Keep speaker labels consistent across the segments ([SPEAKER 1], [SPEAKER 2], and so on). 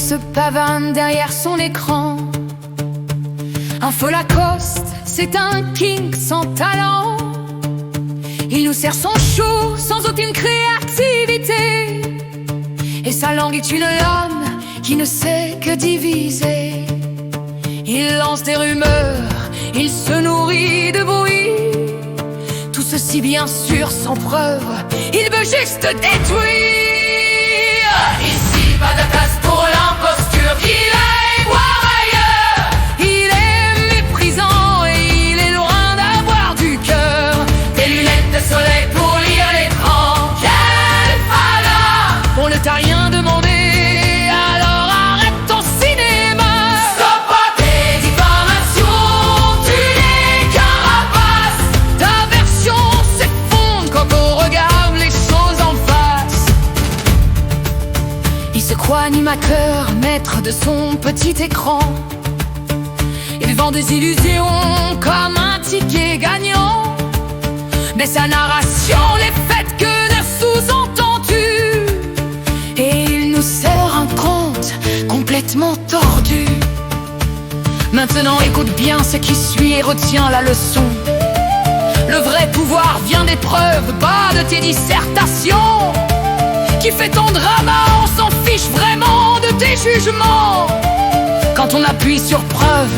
[SPEAKER 1] se pavane derrière son écran. Un faux Lacoste, c'est un king sans talent. Il nous sert son show sans aucune créativité, et sa langue est une lame qui ne sait que diviser. Il lance des rumeurs, il se nourrit de bruit, tout ceci bien sûr sans preuve, il veut juste détruire. Ici pas de place pour l'imposture, qu'il aille voir ailleurs. Il est méprisant et il est loin d'avoir du cœur. Des lunettes de soleil pour lire l'écran, quel fada! On ne t'a rien demandé, alors arrête ton cinéma. Stop à tes diffamations, tu n'es qu'un rapace. Ta version s'effondre quand on regarde les choses en face. Il se croit animateur, maître de son petit écran. Il vend des illusions comme un ticket gagnant, mais sa narration n'est faite que de sous-entendus. Et il nous sert un conte complètement tordu. Maintenant écoute bien ce qui suit et retiens la leçon. Le vrai pouvoir vient des preuves, pas de tes dissertations. Qui fait ton drama, on s'en fiche vraiment de tes jugements. Quand on appuie sur preuve,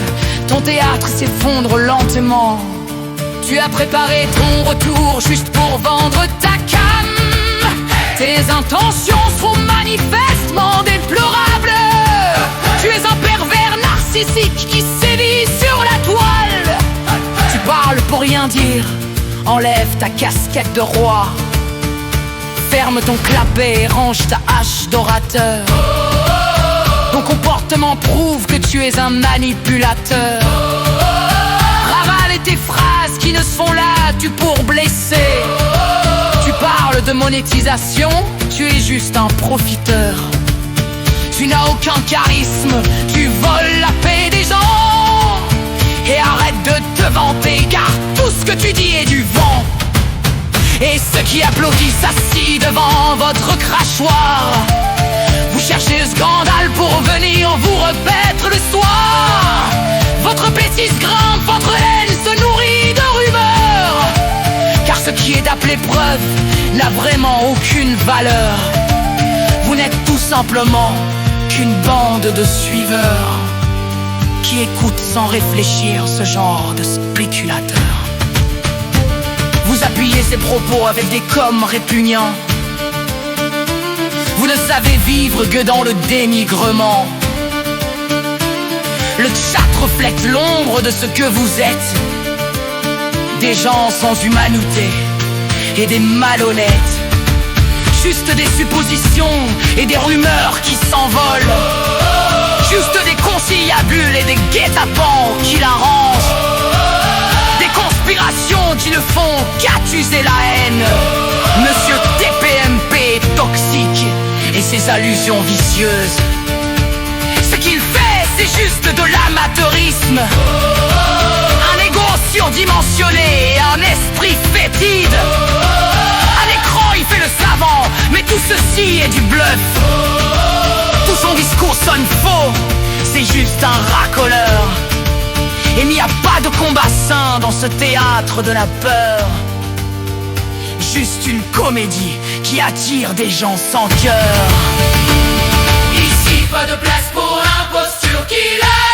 [SPEAKER 1] ton théâtre s'effondre lentement. Tu as préparé ton retour juste pour vendre ta cam. Tes intentions seront manifestement déplorables. Tu es un pervers narcissique qui sévit sur la toile. Tu parles pour rien dire, enlève ta casquette de roi. Ferme ton clapet et range ta hache d'orateur. Ton comportement prouve que tu es un manipulateur. Ravale tes phrases qui ne sont là tu pour blesser. Tu parles de monétisation, tu es juste un profiteur. Tu n'as aucun charisme, tu voles la paix des gens. Et arrête de te vanter car tout ce que tu dis est du vent. Et ceux qui applaudissent assis devant votre crachoir, vous cherchez le scandale pour venir vous repaître le soir. Votre bêtise grimpe, votre haine se nourrit de rumeurs, car ce qui est appelé preuve n'a vraiment aucune valeur. Vous n'êtes tout simplement qu'une bande de suiveurs qui écoutent sans réfléchir ce genre de spéculateurs. Vous appuyez ces propos avec des coms répugnants. Vous ne savez vivre que dans le dénigrement. Le chat reflète l'ombre de ce que vous êtes. Des gens sans humanité et des malhonnêtes. Juste des suppositions et des rumeurs qui s'envolent. Juste des conciliabules et des guet-apens qui l'arrangent. Des conspirations qui ne font qu'accuser la haine. Monsieur TPMP est toxique et ses allusions vicieuses. Ce qu'il fait, c'est juste de l'amateurisme. Un ego surdimensionné et un esprit fétide. À l'écran, il fait le savant, mais tout ceci est du bluff. Tout son discours sonne faux, c'est juste un racoleur. Il n'y a pas de combat sain dans ce théâtre de la peur. Juste une comédie qui attire des gens sans cœur. Ici pas de place pour l'imposture qu'il a.